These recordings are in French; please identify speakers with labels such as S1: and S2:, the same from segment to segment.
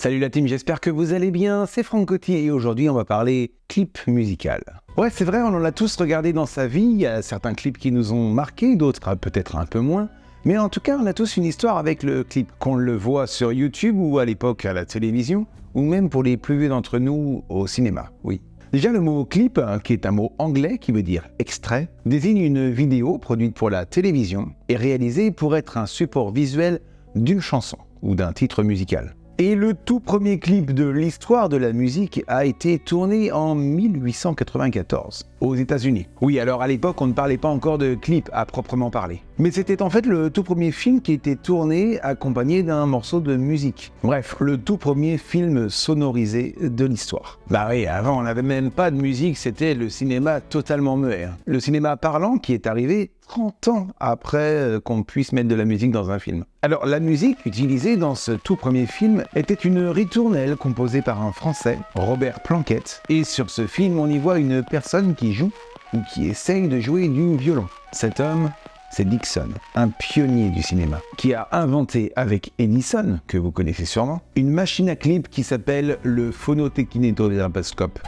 S1: Salut la team, j'espère que vous allez bien, c'est Franck Coty et aujourd'hui on va parler clip musical. Ouais, c'est vrai, on en a tous regardé dans sa vie, il y a certains clips qui nous ont marqués, d'autres peut-être un peu moins, mais en tout cas on a tous une histoire avec le clip, qu'on le voit sur YouTube ou à l'époque à la télévision, ou même pour les plus vieux d'entre nous au cinéma, oui. Déjà le mot clip, qui est un mot anglais qui veut dire extrait, désigne une vidéo produite pour la télévision et réalisée pour être un support visuel d'une chanson ou d'un titre musical. Et le tout premier clip de l'histoire de la musique a été tourné en 1894 aux États-Unis. Oui, alors à l'époque, on ne parlait pas encore de clip à proprement parler. Mais c'était en fait le tout premier film qui était tourné accompagné d'un morceau de musique. Bref, le tout premier film sonorisé de l'histoire. Bah oui, avant, on n'avait même pas de musique, c'était le cinéma totalement muet. Le cinéma parlant qui est arrivé 30 ans après qu'on puisse mettre de la musique dans un film. Alors, la musique utilisée dans ce tout premier film était une ritournelle composée par un Français, Robert Planquette. Et sur ce film, on y voit une personne qui joue ou qui essaye de jouer du violon. Cet homme, c'est Dickson, un pionnier du cinéma, qui a inventé avec Edison, que vous connaissez sûrement, une machine à clip qui s'appelle le phonokinétoscope.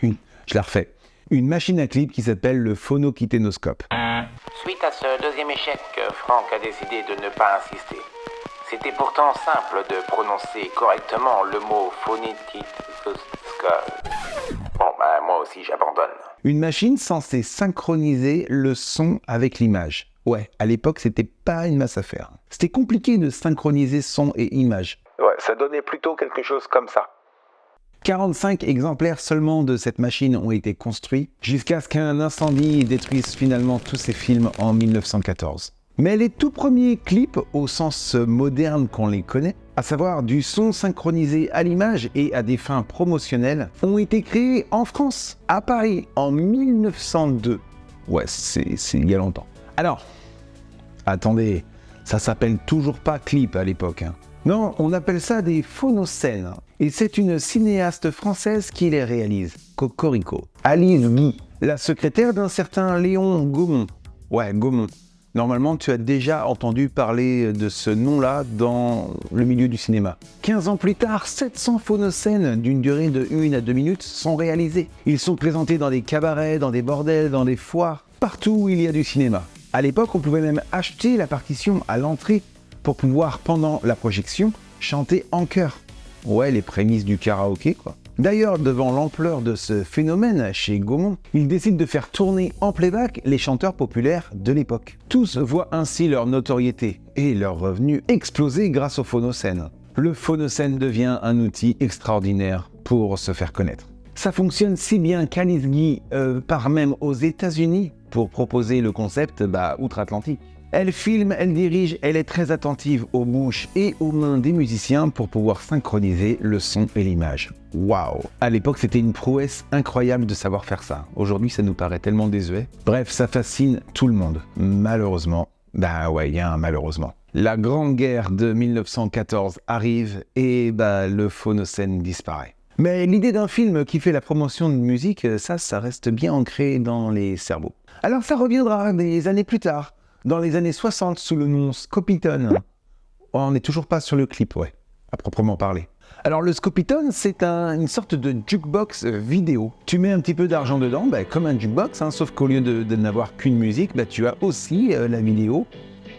S1: Je la refais. Une machine à clip qui s'appelle le phonokinétoscope.
S2: Suite à ce deuxième échec, Franck a décidé de ne pas insister. C'était pourtant simple de prononcer correctement le mot phonétiscope. Bon, moi aussi j'abandonne.
S1: Une machine censée synchroniser le son avec l'image. Ouais, à l'époque, c'était pas une masse à faire. C'était compliqué de synchroniser son et image.
S3: Ouais, ça donnait plutôt quelque chose comme ça.
S1: 45 exemplaires seulement de cette machine ont été construits, jusqu'à ce qu'un incendie détruise finalement tous ces films en 1914. Mais les tout premiers clips, au sens moderne qu'on les connaît, à savoir du son synchronisé à l'image et à des fins promotionnelles, ont été créés en France, à Paris, en 1902. Ouais, c'est il y a longtemps. Alors, attendez, ça s'appelle toujours pas clip à l'époque. Non, on appelle ça des phonocènes. Et c'est une cinéaste française qui les réalise, Cocorico. Alice Guy, la secrétaire d'un certain Léon Gaumont. Ouais, Gaumont. Normalement, tu as déjà entendu parler de ce nom-là dans le milieu du cinéma. 15 ans plus tard, 700 phonocènes d'une durée de 1 à 2 minutes sont réalisés. Ils sont présentés dans des cabarets, dans des bordels, dans des foires, partout où il y a du cinéma. À l'époque, on pouvait même acheter la partition à l'entrée pour pouvoir, pendant la projection, chanter en chœur. Ouais, les prémices du karaoké, quoi. D'ailleurs, devant l'ampleur de ce phénomène chez Gaumont, ils décident de faire tourner en playback les chanteurs populaires de l'époque. Tous voient ainsi leur notoriété et leurs revenus exploser grâce au phonocène. Le phonocène devient un outil extraordinaire pour se faire connaître. Ça fonctionne si bien qu'Alice Guy part même aux États-Unis pour proposer le concept outre-Atlantique. Elle filme, elle dirige, elle est très attentive aux bouches et aux mains des musiciens pour pouvoir synchroniser le son et l'image. Waouh! À l'époque, c'était une prouesse incroyable de savoir faire ça. Aujourd'hui, ça nous paraît tellement désuet. Bref, ça fascine tout le monde. Malheureusement, il y a un malheureusement. La Grande Guerre de 1914 arrive et le phonocène disparaît. Mais l'idée d'un film qui fait la promotion de musique, ça reste bien ancré dans les cerveaux. Alors ça reviendra des années plus tard. Dans les années 60, sous le nom Scopitone. On n'est toujours pas sur le clip, à proprement parler. Alors le Scopitone, c'est une sorte de jukebox vidéo. Tu mets un petit peu d'argent dedans, comme un jukebox, sauf qu'au lieu de n'avoir qu'une musique, tu as aussi la vidéo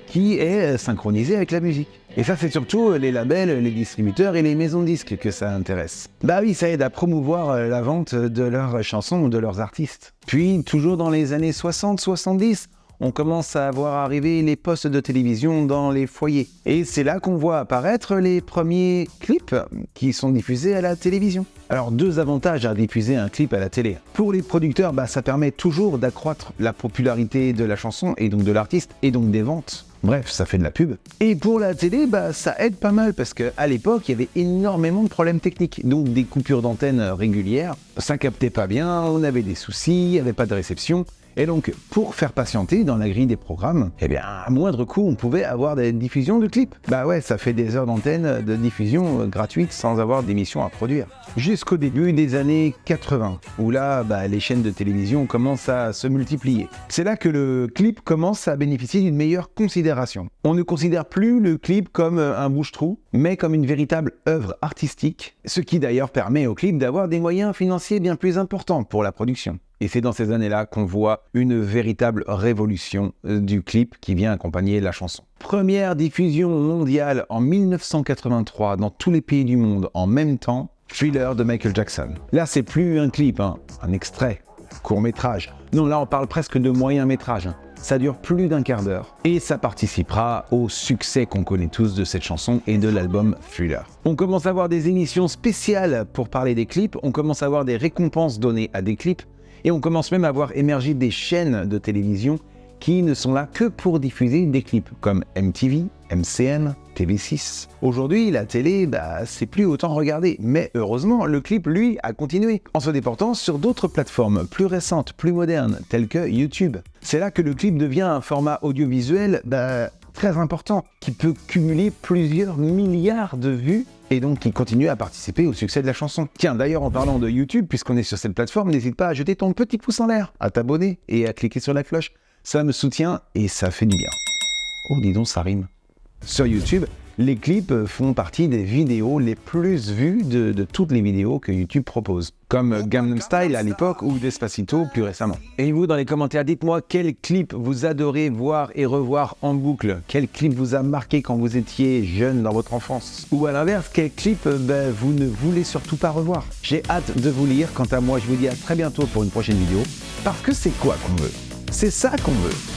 S1: qui est synchronisée avec la musique. Et ça, c'est surtout les labels, les distributeurs et les maisons de disques que ça intéresse. Oui, ça aide à promouvoir la vente de leurs chansons ou de leurs artistes. Puis, toujours dans les années 60-70, on commence à voir arriver les postes de télévision dans les foyers. Et c'est là qu'on voit apparaître les premiers clips qui sont diffusés à la télévision. Alors, 2 avantages à diffuser un clip à la télé. Pour les producteurs, ça permet toujours d'accroître la popularité de la chanson et donc de l'artiste et donc des ventes. Bref, ça fait de la pub. Et pour la télé, ça aide pas mal parce qu'à l'époque, il y avait énormément de problèmes techniques. Donc des coupures d'antenne régulières, ça captait pas bien, on avait des soucis, il n'y avait pas de réception. Et donc, pour faire patienter dans la grille des programmes, eh bien, à moindre coût, on pouvait avoir des diffusions de clips. Bah ouais, ça fait des heures d'antenne de diffusion gratuite sans avoir d'émissions à produire. Jusqu'au début des années 80, où là, les chaînes de télévision commencent à se multiplier. C'est là que le clip commence à bénéficier d'une meilleure considération. On ne considère plus le clip comme un bouche-trou, mais comme une véritable œuvre artistique, ce qui d'ailleurs permet au clip d'avoir des moyens financiers bien plus importants pour la production. Et c'est dans ces années-là qu'on voit une véritable révolution du clip qui vient accompagner la chanson. Première diffusion mondiale en 1983 dans tous les pays du monde en même temps, Thriller de Michael Jackson. Là, c'est plus un clip, un extrait, court-métrage. Non, là, on parle presque de moyen-métrage. Ça dure plus d'un quart d'heure et ça participera au succès qu'on connaît tous de cette chanson et de l'album Thriller. On commence à avoir des émissions spéciales pour parler des clips, on commence à avoir des récompenses données à des clips et on commence même à voir émerger des chaînes de télévision qui ne sont là que pour diffuser des clips comme MTV, MCM, TV6. Aujourd'hui, la télé, c'est plus autant regardé, mais heureusement, le clip, lui, a continué, en se déportant sur d'autres plateformes plus récentes, plus modernes, telles que YouTube. C'est là que le clip devient un format audiovisuel, très important, qui peut cumuler plusieurs milliards de vues, et donc qui continue à participer au succès de la chanson. Tiens, d'ailleurs, en parlant de YouTube, puisqu'on est sur cette plateforme, n'hésite pas à jeter ton petit pouce en l'air, à t'abonner et à cliquer sur la cloche. Ça me soutient et ça fait du bien. Oh, dis donc, ça rime. Sur YouTube, les clips font partie des vidéos les plus vues de toutes les vidéos que YouTube propose, comme Gangnam Style à l'époque ou Despacito plus récemment. Et vous, dans les commentaires, dites-moi quel clip vous adorez voir et revoir en boucle, quel clip vous a marqué quand vous étiez jeune dans votre enfance, ou à l'inverse, quel clip vous ne voulez surtout pas revoir. J'ai hâte de vous lire. Quant à moi, je vous dis à très bientôt pour une prochaine vidéo, parce que c'est quoi qu'on veut? C'est ça qu'on veut.